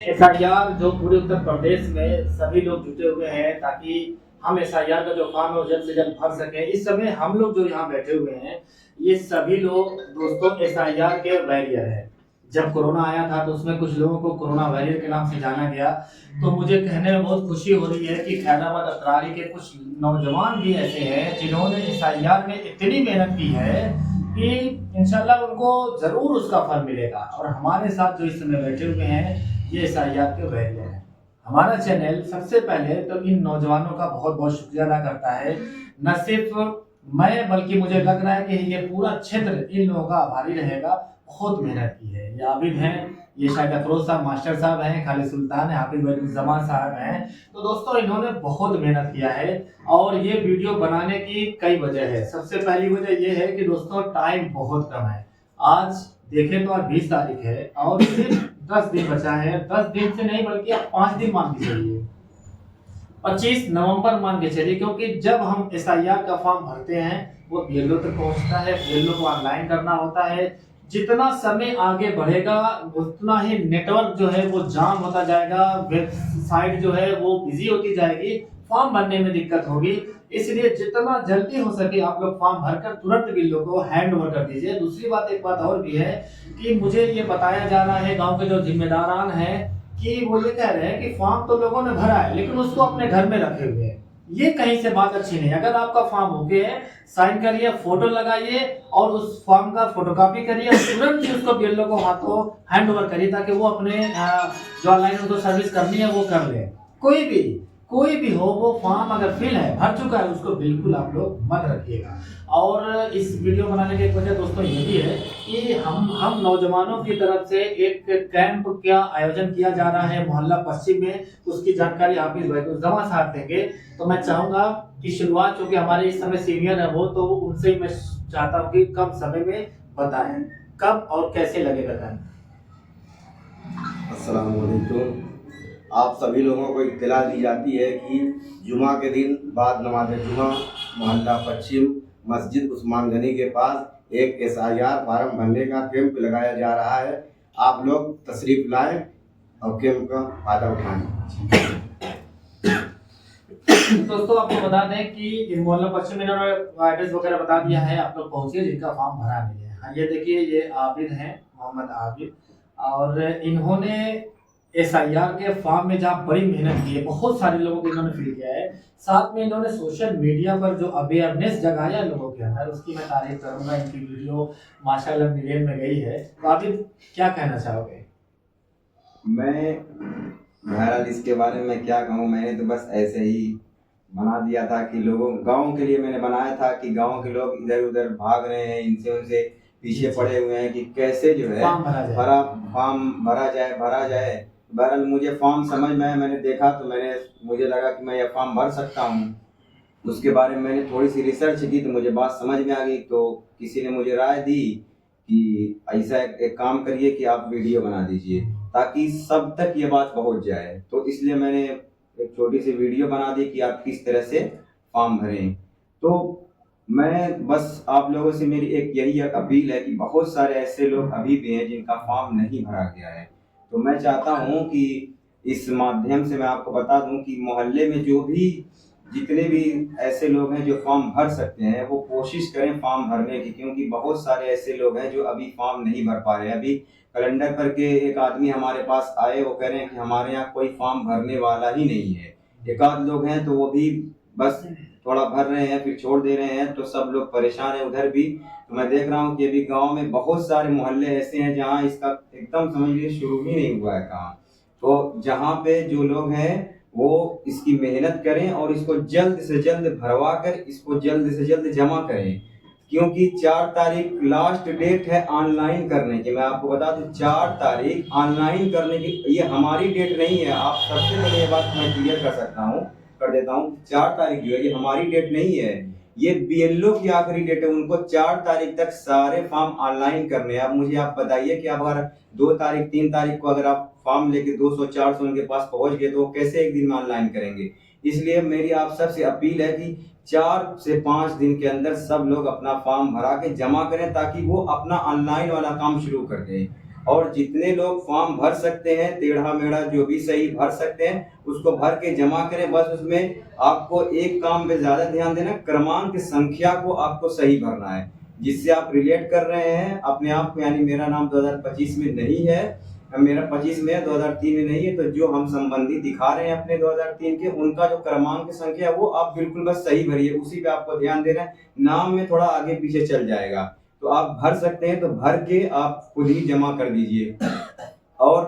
SIR जो पूरे उत्तर प्रदेश में सभी लोग जुटे हुए हैं ताकि हम एसआईआर का जो फॉर्म है वो जल्द से जल्द भर सकें। इस समय हम लोग जो यहाँ बैठे हुए हैं ये सभी लोग दोस्तों एसआईआर के वैरियर हैं। जब कोरोना आया था तो उसमें कुछ लोगों को कोरोना वैरियर के नाम से जाना गया। तो मुझे कहने में बहुत खुशी हो रही है कि खैराबाद अतरारी के कुछ नौजवान भी ऐसे हैं जिन्होंने एसआईआर में इतनी मेहनत की है कि इंशाल्लाह उनको जरूर उसका फल मिलेगा। और हमारे साथ जो इस समय बैठे हुए हैं ये एसआईआर के वैरियर हैं। हमारा चैनल सबसे पहले तो इन नौजवानों का बहुत बहुत शुक्रिया अदा करता है। न सिर्फ मैं बल्कि मुझे लग रहा है कि ये पूरा क्षेत्र इन लोगों का आभारी रहेगा। बहुत मेहनत की है। ये आबिद हैं, ये शायद अफरोज साहब मास्टर साहब हैं, खालिद सुल्तान है, हाफिज जमान साहब हैं। तो दोस्तों इन्होंने बहुत मेहनत किया है और ये वीडियो बनाने की कई वजह है। सबसे पहली वजह ये है कि दोस्तों टाइम बहुत कम है। आज देखें तो आज 20 तारीख है और सिर्फ 10 दिन बचा है। 10 दिन से नहीं बल्कि आप 5 दिन मान के चलिए, 25 नवंबर मान के चलिए, क्योंकि जब हम एसआईआर का फॉर्म भरते हैं वो बीएलओ तक पहुंचता है, बीएलओ को ऑनलाइन करना होता है। जितना समय आगे बढ़ेगा उतना ही नेटवर्क जो है वो जाम होता जाएगा, वेबसाइट जो है वो बिजी होती जाएगी, फॉर्म भरने में दिक्कत होगी। इसलिए जितना जल्दी हो सके आप लोग फॉर्म भरकर तुरंत बिल्लों को हैंड ओवर कर दीजिए। दूसरी बात, एक बात और भी है कि मुझे ये बताया जा रहा है गांव के जो जिम्मेदारान हैं कि वो ये कह रहे हैं कि फॉर्म तो लोगों ने भरा है लेकिन उसको अपने घर में रखे हुए हैं। ये कहीं से बात अच्छी नहीं। अगर आपका फॉर्म हो गया है, साइन करिए, फोटो लगाइए और उस फॉर्म का फोटोकॉपी करिए, तुरंत ही उसको बीएलओ को हाथों हैंड ओवर करिए ताकि वो अपने जो ऑनलाइन उनको सर्विस करनी है वो कर ले। कोई भी हो, वो फॉर्म अगर फिल है, भर चुका है, उसको बिल्कुल आप लोग मत रखिएगा। और इस वीडियो बनाने की एक वजह दोस्तों ये भी है कि हम नौजवानों की तरफ से एक कैंप का आयोजन किया जा रहा है मोहल्ला पश्चिम में। उसकी जानकारी हाफिज जमा साहब देंगे। तो मैं चाहूंगा कि शुरुआत, चूंकि हमारे इस समय सीनियर है वो, तो उनसे मैं चाहता हूँ कि कम समय में बताएं कब और कैसे लगेगा कैंप। अस्सलाम वालेकुम। आप सभी लोगों को इत्तला दी जाती है कि जुमा के दिन बाद नमाज जुमा मोहल्ला पश्चिम मस्जिद उस्मान गनी के पास एक एसआईआर फार्म भरने का कैंप लगाया जा रहा है। आप लोग तशरीफ लाएं और कैंप का फायदा उठाएं। दोस्तों आपको बता दें कि मोहल्ला पश्चिम में इन्होंने एड्रेस वगैरह बता दिया है। आप लोग पहुंचिए जिनका फॉर्म भरा नहीं है। हाँ, ये देखिए, ये आबिद हैं, मोहम्मद आबिद, और इन्होंने एसआईआर के फॉर्म में जहाँ बड़ी मेहनत की है, बहुत सारे लोगों को इन्होंने फिल किया है। साथ में इन्होंने सोशल मीडिया पर जो अवेयरनेस जगाया लोगों के अंदर, उसकी मैं तारीफ करूंगा। इनकी वीडियो माशाल्लाह मिलियन में गई है। तो आबिद क्या कहना चाहोगे? मैं बहरहाल इसके बारे में क्या कहूँ, मैंने तो बस ऐसे ही बना दिया था कि लोगों गाँव के लिए मैंने बनाया था कि गाँव के लोग इधर उधर भाग रहे हैं, इनसे उनसे पीछे पड़े हुए हैं कि कैसे जो है फॉर्म भरा जाए। बहरहाल मुझे फॉर्म समझ में आया, मैंने देखा तो मुझे लगा कि मैं यह फॉर्म भर सकता हूँ। उसके बारे में मैंने थोड़ी सी रिसर्च की तो मुझे बात समझ में आ गई। तो किसी ने मुझे राय दी कि ऐसा एक काम करिए कि आप वीडियो बना दीजिए ताकि सब तक ये बात पहुँच जाए। तो इसलिए मैंने एक छोटी सी वीडियो बना दी कि आप किस तरह से फॉर्म भरें। तो मैं बस आप लोगों से मेरी यही एक अपील है कि बहुत सारे ऐसे लोग अभी भी हैं जिनका फॉर्म नहीं भरा गया है। तो मैं चाहता हूं कि इस माध्यम से मैं आपको बता दूं कि मोहल्ले में जितने भी ऐसे लोग हैं जो फॉर्म भर सकते हैं वो कोशिश करें फॉर्म भरने की, क्योंकि बहुत सारे ऐसे लोग हैं जो अभी फॉर्म नहीं भर पा रहे हैं। अभी कैलेंडर पर के एक आदमी हमारे पास आए, वो कह रहे हैं कि हमारे यहाँ कोई फॉर्म भरने वाला ही नहीं है। एक आध लोग हैं तो वो भी बस थोड़ा भर रहे हैं फिर छोड़ दे रहे हैं, तो सब लोग परेशान हैं उधर भी। तो मैं देख रहा हूँ कि अभी गांव में बहुत सारे मोहल्ले ऐसे हैं जहाँ इसका एकदम समझ लीजिए शुरू ही नहीं हुआ है काम। तो जहाँ पे जो लोग हैं वो इसकी मेहनत करें और इसको जल्द से जल्द भरवा कर इसको जल्द से जल्द जमा करें, क्योंकि 4 तारीख लास्ट डेट है ऑनलाइन करने की। मैं आपको बता दूं 4 तारीख ऑनलाइन करने की, ये हमारी डेट नहीं है। आप सबसे पहले ये बात मैं क्लियर कर देता हूँ 4 तारीख जो है ये हमारी डेट नहीं है, ये बीएलओ की आखिरी डेट है। उनको 4 तारीख तक सारे फॉर्म ऑनलाइन करने हैं। अब मुझे आप बताइए कि आप अगर 2 तारीख 3 तारीख को अगर आप फॉर्म लेके 200-400 उनके पास पहुंच गए तो वो कैसे एक दिन में ऑनलाइन करेंगे। इसलिए मेरी आप सबसे अपील है कि 4 से 5 दिन के अंदर सब लोग अपना फॉर्म भरा के जमा करें ताकि वो अपना ऑनलाइन वाला काम शुरू कर दें। और जितने लोग फॉर्म भर सकते हैं, टेढ़ा मेढ़ा जो भी सही भर सकते हैं उसको भर के जमा करें। बस उसमें आपको एक काम पे ज्यादा ध्यान देना, क्रमांक संख्या को आपको सही भरना है, जिससे आप रिलेट कर रहे हैं अपने आप को। यानी मेरा नाम 2025 में नहीं है, मेरा 25 में है, 2003 में नहीं है, तो जो हम संबंधी दिखा रहे हैं अपने 2003 के, उनका जो क्रमांक संख्या है वो आप बिल्कुल बस सही भरिए, उसी पे आपको ध्यान देना है। नाम में थोड़ा आगे पीछे चल जाएगा, तो आप भर सकते हैं तो भर के आप खुद ही जमा कर दीजिए। और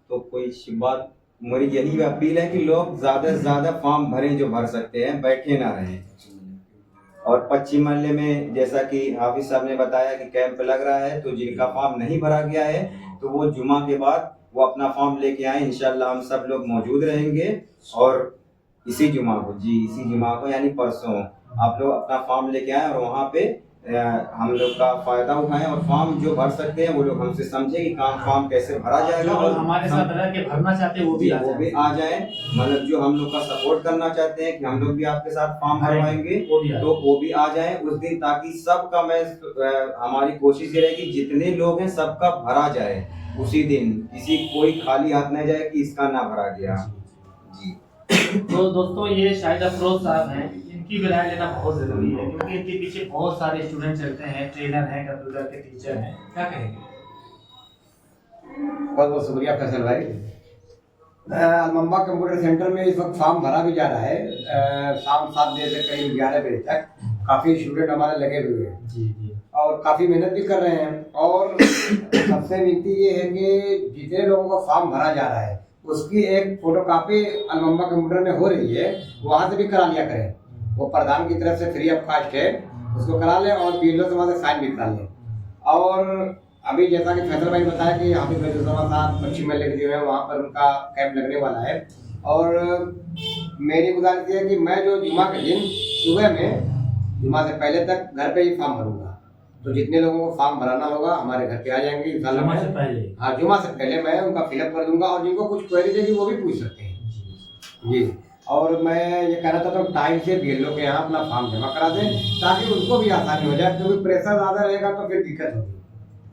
तो कोई बात, मेरी यही अपील है कि लोग ज्यादा से ज्यादा फॉर्म भरें जो भर सकते हैं, बैठे ना रहें। और पश्चिम महल्ले में जैसा कि हाफिज साहब ने बताया कि कैंप लग रहा है, तो जिनका फॉर्म नहीं भरा गया है तो वो जुमा के बाद वो अपना फॉर्म लेके आए। इंशाल्लाह हम सब लोग मौजूद रहेंगे। और इसी जुमा को यानी परसों आप लोग अपना फॉर्म लेके आए और वहाँ पे हम लोग का फायदा उठाएं। और फॉर्म जो भर सकते हैं वो लोग हमसे समझे कि फॉर्म कैसे भरा जाएगा, और हमारे साथ रह के भरना चाहते हैं वो भी आ जाए। मतलब जो हम लोग का सपोर्ट करना चाहते हैं कि हम लोग भी आपके साथ फॉर्म भरवाएंगे, तो वो भी आ जाए उस दिन, ताकि सबका हमारी कोशिश ये रहेगी जितने लोग हैं सबका भरा जाए उसी दिन, किसी कोई खाली हाथ नहीं जाए कि इसका ना भरा गया जी। तो दोस्तों ये शाहिद अफरोज साहब हैं, इनकी भी राय लेना बहुत जरूरी है, क्योंकि इनके पीछे बहुत सारे स्टूडेंट चलते हैं, ट्रेनर हैं, कंप्यूटर के टीचर हैं। क्या कहेंगे? बहुत बहुत शुक्रिया फैसल भाई। अलमंबा कंप्यूटर सेंटर में इस वक्त फॉर्म भरा भी जा रहा है। शाम 7 बजे से करीब 11 बजे तक काफ़ी स्टूडेंट हमारे लगे हुए हैं जी और काफ़ी मेहनत भी कर रहे हैं। और सबसे विनती ये है कि जितने लोगों का फॉर्म भरा जा रहा है उसकी एक फोटोकॉपी अलमंबा कंप्यूटर में हो रही है, वहाँ से भी करा लिया करें। वो प्रधान की तरफ से फ्री ऑफ कॉस्ट है, उसको करा लें और बीएलओ से वहाँ से साइन भी करा लें। और अभी जैसा कि फैसल भाई बताया कि हाफिज फैजुज़्ज़मान साहब पश्चिम महल्ले के जो है वहाँ पर उनका कैंप लगने वाला है। और मेरी गुजारिश ये है कि मैं जो जुमा के दिन सुबह में जुमा से पहले तक घर पे ही फॉर्म भरूंगा, तो जितने लोगों को फॉर्म भराना होगा हमारे घर पे आ जाएंगे इंशाल्लाह। जुमा से पहले? हाँ, जुमा से पहले मैं उनका फिलअप कर दूंगा और जिनको कुछ क्वेरी देगी वो भी पूछ सकते हैं जी। और मैं ये कहना चाहता हूँ टाइम से बीएलओ के यहाँ अपना फॉर्म जमा करा दें ताकि उनको भी आसानी हो जाए, क्योंकि प्रेशर ज़्यादा रहेगा तो फिर दिक्कत होगी।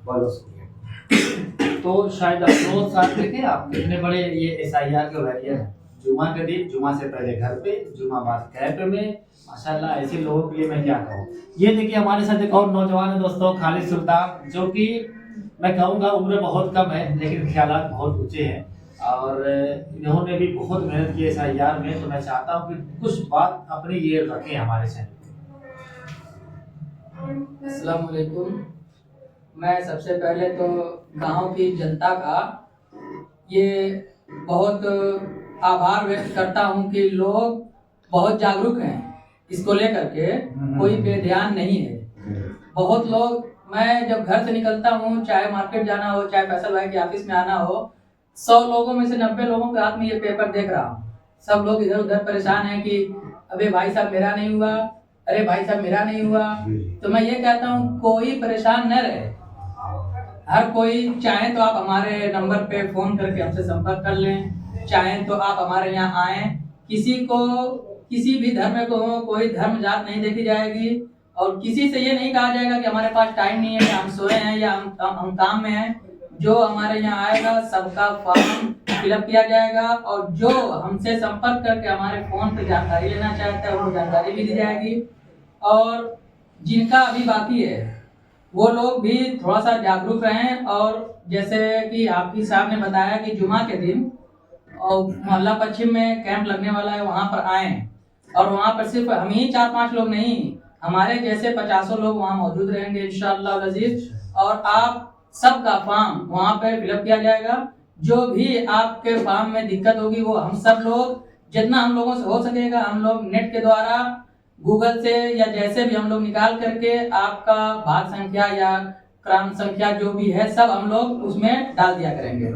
बहुत शुक्रिया। तो शायद अफरोज साहब देखे आप कितने बड़े ये SIR के वैरियर हैं। जुमा के दिन, जुमा से पहले घर पे, जुमा बाद कैंप में, माशाल्लाह ऐसे लोगों के लिए मैं क्या कहूँ। ये देखिए हमारे साथ एक और नौजवान है दोस्तों, खालिद सुल्तान, जो कि मैं कहूँगा उम्र बहुत कम है लेकिन ख्यालात बहुत ऊंचे हैं और इन्होंने भी बहुत मेहनत की SIR में। तो मैं चाहता हूँ कि कुछ बात अपनी ये रखें हमारे चैनल पे। अस्सलाम वालेकुम। मैं सबसे पहले तो गांव की जनता का ये बहुत आभार व्यक्त करता हूं कि लोग बहुत जागरूक हैं इसको लेकर के, कोई बेध्यान नहीं है। बहुत लोग, मैं जब घर से निकलता हूं, चाहे मार्केट जाना हो, चाहे फैसल भाई के ऑफिस में आना हो, 100 लोगों में से 90 लोगों के हाथ में ये पेपर देख रहा हूँ। सब लोग इधर उधर परेशान हैं कि अबे भाई साहब मेरा नहीं हुआ, अरे भाई साहब मेरा नहीं हुआ। तो मैं ये कहता हूँ कोई परेशान न रहे, हर कोई चाहे तो आप हमारे नंबर पे फोन करके हमसे संपर्क कर लें, चाहे तो आप हमारे यहाँ आए। किसी को किसी भी धर्म को हो, कोई धर्म जात नहीं देखी जाएगी और किसी से ये नहीं कहा जाएगा कि हमारे पास टाइम नहीं है, हम सोए हैं या हम काम में हैं। जो हमारे यहाँ आएगा सबका फॉर्म फिलअप किया जाएगा और जो हमसे संपर्क करके हमारे फोन पे जानकारी लेना चाहता है वो जानकारी भी दी जाएगी। और जिनका अभी बाकी है वो लोग भी थोड़ा सा जागरूक रहें। और जैसे कि आपकी साहब ने बताया कि जुमा के दिन और मोहल्ला पश्चिम में कैंप लगने वाला है, वहाँ पर आए और वहाँ पर सिर्फ हम ही 4-5 लोग नहीं, हमारे जैसे 50 लोग वहाँ मौजूद रहेंगे इंशाअल्लाह अज़ीज़। और आप सबका फॉर्म वहाँ पर फिलअप किया जाएगा। जो भी आपके फॉर्म में दिक्कत होगी वो हम सब लोग, जितना हम लोगों से हो सकेगा, हम लोग नेट के द्वारा, गूगल से या जैसे भी हम लोग निकाल करके आपका भाग संख्या या क्रम संख्या जो भी है सब हम लोग उसमें डाल दिया करेंगे।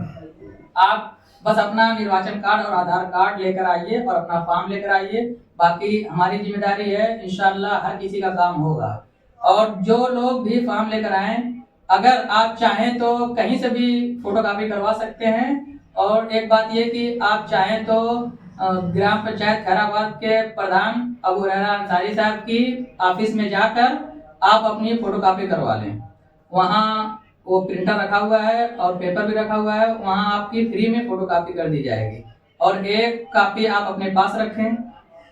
आप बस अपना निर्वाचन कार्ड और आधार कार्ड लेकर आइए और अपना फॉर्म लेकर आइए, बाकी हमारी जिम्मेदारी है, इंशाअल्लाह हर किसी का काम होगा। और जो लोग भी फॉर्म लेकर आए, अगर आप चाहें तो कहीं से भी फोटोकॉपी करवा सकते हैं। और एक बात ये कि आप चाहें तो ग्राम पंचायत खैराबाद के प्रधान अबू हुरैरा अंसारी साहब की ऑफिस में जाकर आप अपनी फोटोकॉपी करवा लें। वहाँ वो प्रिंटर रखा हुआ है और पेपर भी रखा हुआ है, वहाँ आपकी फ्री में फोटोकॉपी कर दी जाएगी। और एक कॉपी आप अपने पास रखें।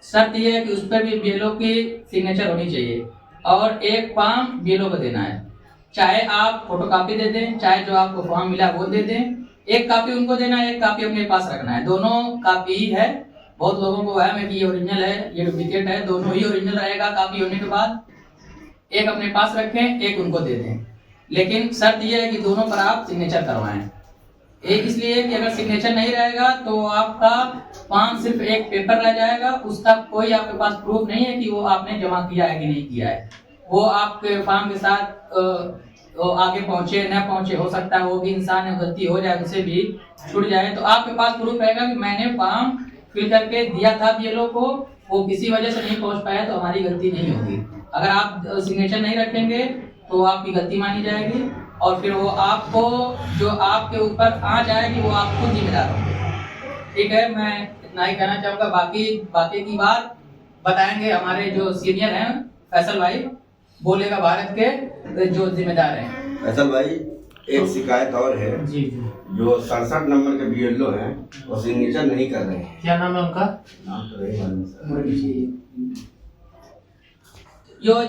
शर्त ये है कि उस पर भी बीएलओ की सिग्नेचर होनी चाहिए और एक फॉर्म बीएलओ को देना है। चाहे आप फोटोकॉपी दे दें, चाहे जो आपको फॉर्म मिला वो दे दें। एक कॉपी उनको देना है, एक कॉपी अपने पास रखना है। दोनों कॉपी ही है। बहुत लोगों को वहम है कि ये ओरिजिनल है, ये डुप्लीकेट है। दोनों ही ओरिजिनल रहेगा कॉपी होने के बाद। एक अपने पास रखें, एक उनको दे दें। लेकिन शर्त यह है कि दोनों पर आप सिग्नेचर करवाएं। एक इसलिए कि अगर सिग्नेचर नहीं रहेगा तो आपका फॉर्म सिर्फ एक पेपर रह जाएगा, उसका कोई आपके पास प्रूफ नहीं है कि वो आपने जमा किया है कि नहीं किया है। वो आपके फॉर्म के साथ आगे पहुंचे न पहुंचे, हो सकता है वो भी इंसान है, गलती हो जाए, उनसे भी छूट जाए, तो आपके पास प्रूफ रहेगा कि मैंने फॉर्म फिल करके दिया था बीएलओ को, वो किसी वजह से नहीं पहुंच पाया तो हमारी गलती नहीं होगी। अगर आप सिग्नेचर नहीं रखेंगे तो आपकी गलती मानी जाएगी और फिर वो आपको जो आपके ऊपर आ जाएगी वो आप खुद जिम्मेदार होंगे। ठीक है, मैं इतना ही कहना चाहूँगा। बाकी की बात बताएंगे हमारे जो सीनियर हैं, फैसल भाई बोलेगा, भारत के जो जिम्मेदार हैं। फैसल भाई, एक शिकायत और है। जी जी। जो 67 नंबर के बीएलओ हैं वो सिग्नेचर नहीं कर रहे हैं। क्या नाम है उनका? नाम तो नहीं मालूम सर।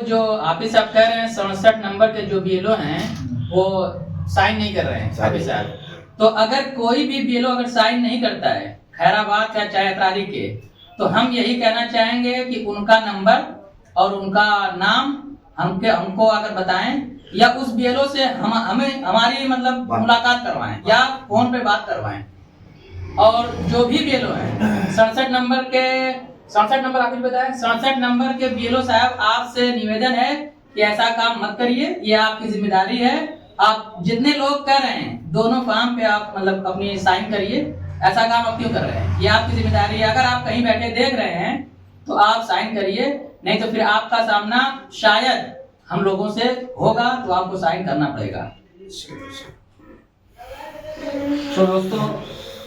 जो ऑफिस साहब कह रहे हैं 67 नंबर के जो बीएलओ हैं वो साइन नहीं कर रहे हैं ऑफिस साहब। तो अगर कोई भी बीएलओ अगर साइन नहीं करता है, खैराबाद का चाहे अतरारी के, तो हम यही कहना चाहेंगे कि उनका नंबर और उनका नाम हमको अगर बताएं या उस बीएलओ से हमें हमारी मतलब मुलाकात करवाएं या फोन पे बात करवाएं। और जो भी बीएलओ हैं 67 नंबर आपने बताया, 67 नंबर के बीएलओ साहब, आपसे निवेदन है कि ऐसा काम मत करिए, ये आपकी जिम्मेदारी है। आप जितने लोग कर रहे हैं दोनों फॉर्म पे आप मतलब अपनी साइन करिए। ऐसा काम आप क्यों कर रहे हैं, ये आपकी जिम्मेदारी है। अगर आप कहीं बैठे देख रहे हैं तो आप साइन करिए, नहीं तो फिर आपका सामना शायद हम लोगों से होगा तो आपको साइन करना पड़ेगा। तो दोस्तों,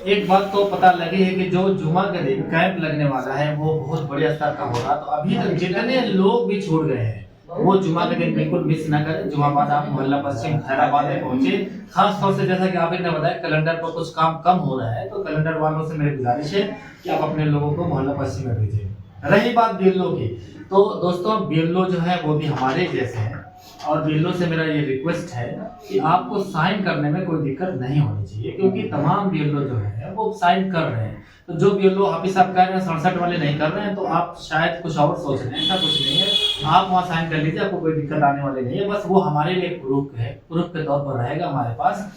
एक बात तो पता लगी है कि जो जुमा के दिन कैंप लगने वाला है वो बहुत बड़े स्तर का होगा। तो अभी तक जितने लोग भी छूट गए हैं वो जुमा के दिन बिल्कुल मिस ना करें। जुमाबाद आप मोहल्ला पश्चिम खैराबाद में पहुंचे। खास तौर से जैसा कि आपने बताया कैलेंडर पर कुछ काम कम हो रहा है, तो कैलेंडर वालों से मेरी गुजारिश है कि आप अपने लोगों को मोहल्ला पश्चिम में भेजें। रही बात बीएलओ की, तो दोस्तों बीएलओ जो है वो भी हमारे जैसे हैं और बीएलओ से मेरा ये रिक्वेस्ट है कि आपको साइन करने में कोई दिक्कत नहीं होनी चाहिए, क्योंकि तमाम बीएलओ जो है वो साइन कर रहे हैं। तो जो बीएलओ ऑफिस आप कह रहे हैं 67 वाले नहीं कर रहे हैं, तो आप शायद कुछ और सोच रहे हैं। ऐसा कुछ नहीं है, आप वहाँ साइन कर लीजिए, आपको कोई दिक्कत आने वाली नहीं है। बस वो हमारे लिए प्रूफ है, प्रूफ के तौर पर रहेगा हमारे पास।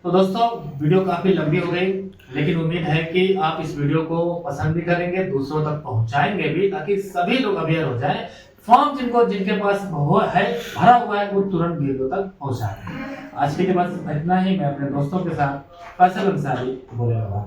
तो दोस्तों, वीडियो काफी लंबी हो गई, लेकिन उम्मीद है कि आप इस वीडियो को पसंद भी करेंगे, दूसरों तक पहुंचाएंगे भी, ताकि सभी लोग अवेयर हो जाएं। फॉर्म जिनके पास वो है भरा हुआ है वो तुरंत बीएलओ तक पहुंचाएं। आज के लिए बस इतना ही। मैं अपने दोस्तों के साथ फैसल अंसारी बोलेगा।